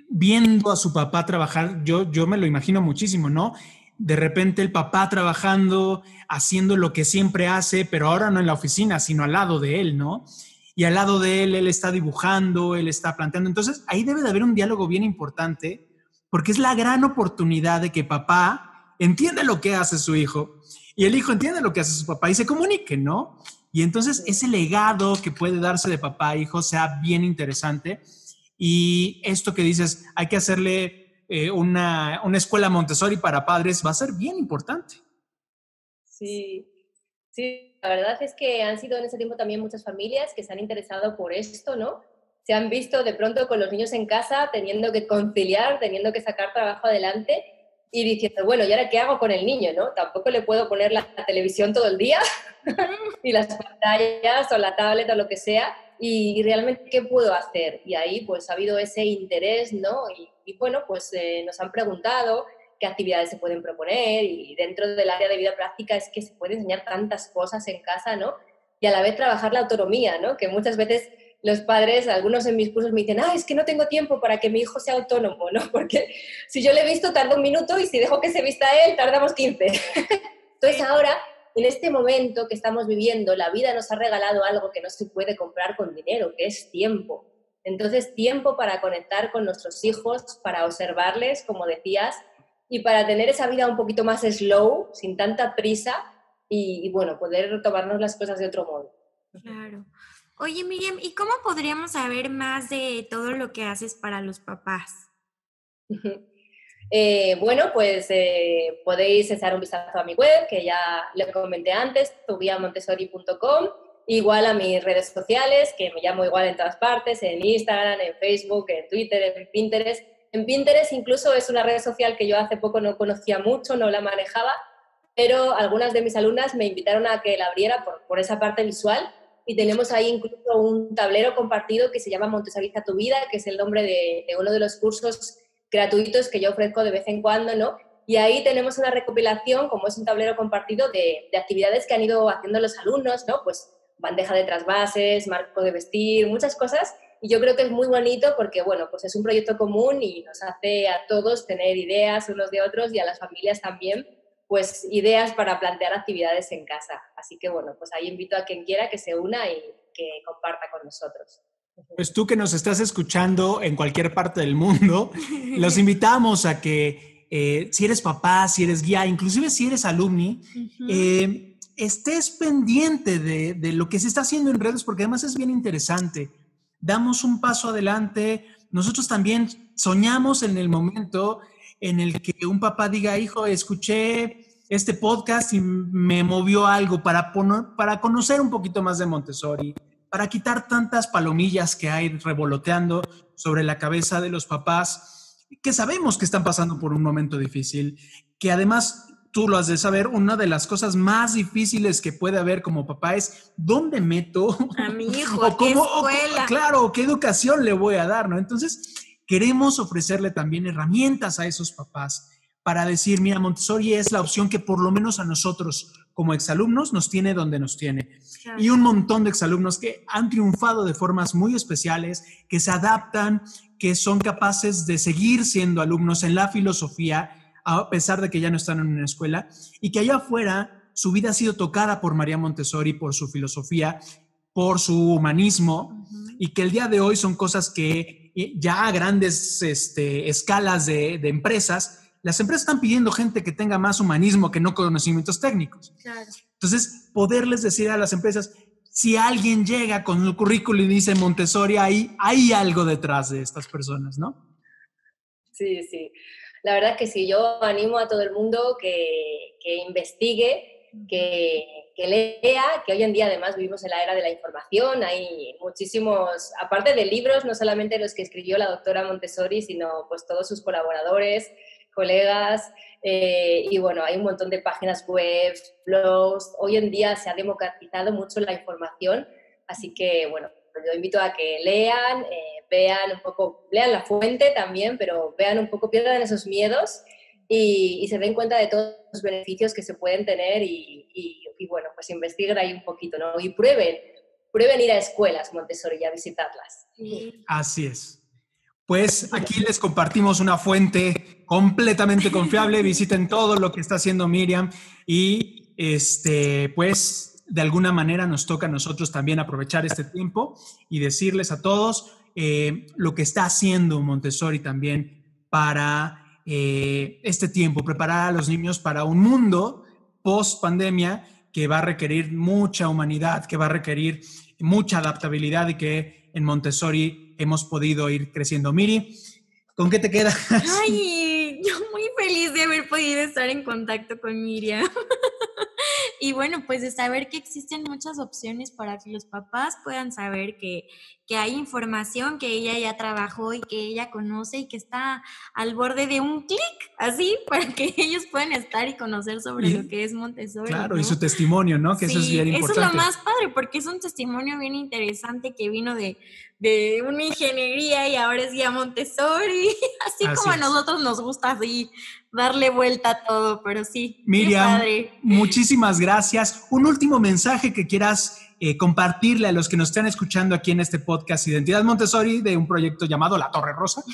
viendo a su papá trabajar, yo me lo imagino muchísimo, ¿no? De repente el papá trabajando, haciendo lo que siempre hace, pero ahora no en la oficina, sino al lado de él, ¿no? Y al lado de él está dibujando, él está planteando. Entonces, ahí debe de haber un diálogo bien importante, porque es la gran oportunidad de que papá entienda lo que hace su hijo y el hijo entiende lo que hace su papá y se comuniquen, ¿no? Y entonces ese legado que puede darse de papá a hijo sea bien interesante. Y esto que dices, hay que hacerle una escuela Montessori para padres, va a ser bien importante. Sí, sí, la verdad es que han sido en ese tiempo también muchas familias que se han interesado por esto, ¿no? Se han visto de pronto con los niños en casa teniendo que conciliar, teniendo que sacar trabajo adelante y diciendo, bueno, ¿y ahora qué hago con el niño, no? Tampoco le puedo poner la televisión todo el día, ni las pantallas o la tablet o lo que sea, y realmente ¿qué puedo hacer? Y ahí pues ha habido ese interés, ¿no? Y bueno, pues nos han preguntado qué actividades se pueden proponer y dentro del área de vida práctica es que se puede enseñar tantas cosas en casa, ¿no? Y a la vez trabajar la autonomía, ¿no? Que muchas veces los padres, algunos en mis cursos me dicen, es que no tengo tiempo para que mi hijo sea autónomo, ¿no? Porque si yo le he visto tarda 1 minuto y si dejo que se vista él tardamos 15. Entonces ahora, en este momento que estamos viviendo, la vida nos ha regalado algo que no se puede comprar con dinero, que es tiempo. Entonces, tiempo para conectar con nuestros hijos, para observarles, como decías, y para tener esa vida un poquito más slow, sin tanta prisa, y bueno, poder tomarnos las cosas de otro modo. Claro. Oye, Miriam, ¿y cómo podríamos saber más de todo lo que haces para los papás? Bueno, pues podéis echar un vistazo a mi web, que ya le comenté antes, tuguiamontessori.com, igual a mis redes sociales, que me llamo igual en todas partes, en Instagram, en Facebook, en Twitter, en Pinterest. En Pinterest incluso es una red social que yo hace poco no conocía mucho, no la manejaba, pero algunas de mis alumnas me invitaron a que la abriera por esa parte visual y tenemos ahí incluso un tablero compartido que se llama Montessoriza tu vida, que es el nombre de uno de los cursos gratuitos que yo ofrezco de vez en cuando, ¿no? Y ahí tenemos una recopilación, como es un tablero compartido, de actividades que han ido haciendo los alumnos, ¿no? Pues bandeja de trasvases, marco de vestir, muchas cosas. Y yo creo que es muy bonito porque, bueno, pues es un proyecto común y nos hace a todos tener ideas unos de otros y a las familias también, pues ideas para plantear actividades en casa. Así que, bueno, pues ahí invito a quien quiera que se una y que comparta con nosotros. Pues tú que nos estás escuchando en cualquier parte del mundo, los invitamos a que si eres papá, si eres guía, inclusive si eres alumni, estés pendiente de lo que se está haciendo en redes, porque además es bien interesante. Damos un paso adelante. Nosotros también soñamos en el momento en el que un papá diga, hijo, escuché este podcast y me movió algo para conocer un poquito más de Montessori, para quitar tantas palomillas que hay revoloteando sobre la cabeza de los papás, que sabemos que están pasando por un momento difícil, que además tú lo has de saber, una de las cosas más difíciles que puede haber como papá es ¿dónde meto a mi hijo? ¿A qué escuela? Claro, ¿qué educación le voy a dar? ¿No? Entonces, queremos ofrecerle también herramientas a esos papás para decir, mira, Montessori es la opción que por lo menos a nosotros como exalumnos nos tiene donde nos tiene. Claro. Y un montón de exalumnos que han triunfado de formas muy especiales, que se adaptan, que son capaces de seguir siendo alumnos en la filosofía, a pesar de que ya no están en una escuela, y que allá afuera su vida ha sido tocada por María Montessori, por su filosofía, por su humanismo, y que el día de hoy son cosas que ya a grandes escalas de empresas, las empresas están pidiendo gente que tenga más humanismo que no conocimientos técnicos. Claro. Entonces, poderles decir a las empresas, si alguien llega con el currículo y dice Montessori, hay algo detrás de estas personas, ¿no? Sí, sí. La verdad que sí, yo animo a todo el mundo que investigue, que lea, que hoy en día además vivimos en la era de la información, hay muchísimos, aparte de libros, no solamente los que escribió la doctora Montessori, sino pues todos sus colaboradores, colegas, y bueno, hay un montón de páginas web, blogs. Hoy en día se ha democratizado mucho la información, así que bueno, yo invito a que lean, vean un poco, lean la fuente también, pero vean un poco, pierdan esos miedos y se den cuenta de todos los beneficios que se pueden tener y bueno, pues investiguen ahí un poquito, ¿no? Y prueben ir a escuelas Montessori y a visitarlas. Así es. Pues aquí les compartimos una fuente completamente confiable. Visiten todo lo que está haciendo Miriam y pues de alguna manera nos toca a nosotros también aprovechar este tiempo y decirles a todos lo que está haciendo Montessori también para este tiempo, preparar a los niños para un mundo post pandemia que va a requerir mucha humanidad, que va a requerir mucha adaptabilidad y que en Montessori hemos podido ir creciendo. Miri, ¿con qué te quedas? Ay, yo muy feliz de haber podido estar en contacto con Miriam. Y bueno, pues de saber que existen muchas opciones para que los papás puedan saber que hay información que ella ya trabajó y que ella conoce y que está al borde de un clic, así, para que ellos puedan estar y conocer sobre lo que es Montessori. Claro, ¿no? Y su testimonio, ¿no? Que sí, eso es bien importante. Eso es lo más padre, porque es un testimonio bien interesante que vino de una ingeniería y ahora es guía Montessori, así como a nosotros nos gusta así darle vuelta a todo, pero sí, Miriam, qué padre. Muchísimas gracias. Un último mensaje que quieras compartirle a los que nos están escuchando aquí en este podcast Identidad Montessori de un proyecto llamado La Torre Rosa.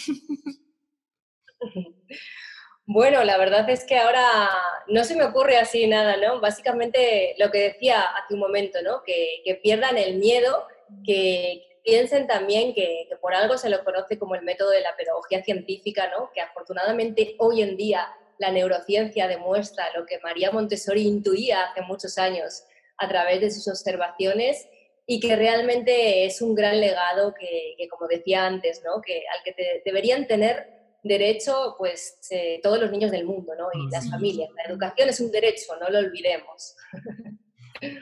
Bueno, la verdad es que ahora no se me ocurre así nada, ¿no? Básicamente lo que decía hace un momento, ¿no? Que pierdan el miedo, que piensen también que por algo se lo conoce como el método de la pedagogía científica, ¿no? Que afortunadamente hoy en día la neurociencia demuestra lo que María Montessori intuía hace muchos años a través de sus observaciones y que realmente es un gran legado que como decía antes, ¿no? Que al que deberían tener derecho pues todos los niños del mundo, ¿no? Y las familias. La educación es un derecho, no lo olvidemos.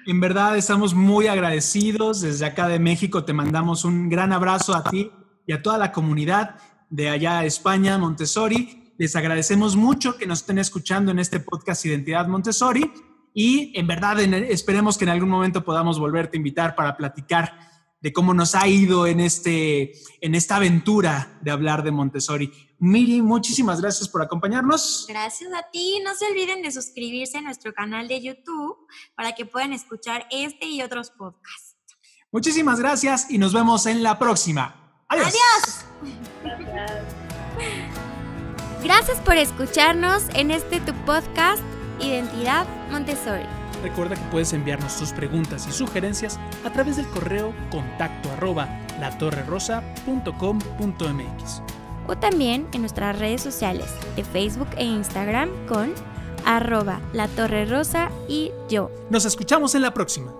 En verdad estamos muy agradecidos. Desde acá de México te mandamos un gran abrazo a ti y a toda la comunidad de allá de España, Montessori. Les agradecemos mucho que nos estén escuchando en este podcast Identidad Montessori y en verdad esperemos que en algún momento podamos volverte a invitar para platicar de cómo nos ha ido en esta aventura de hablar de Montessori. Miri, muchísimas gracias por acompañarnos. Gracias a ti. No se olviden de suscribirse a nuestro canal de YouTube para que puedan escuchar este y otros podcasts. Muchísimas gracias y nos vemos en la próxima. ¡Adiós! ¡Adiós! Gracias por escucharnos en tu podcast Identidad Montessori. Recuerda que puedes enviarnos tus preguntas y sugerencias a través del correo contacto@latorrerosa.com.mx o también en nuestras redes sociales de Facebook e Instagram con @latorrerosa y yo. Nos escuchamos en la próxima.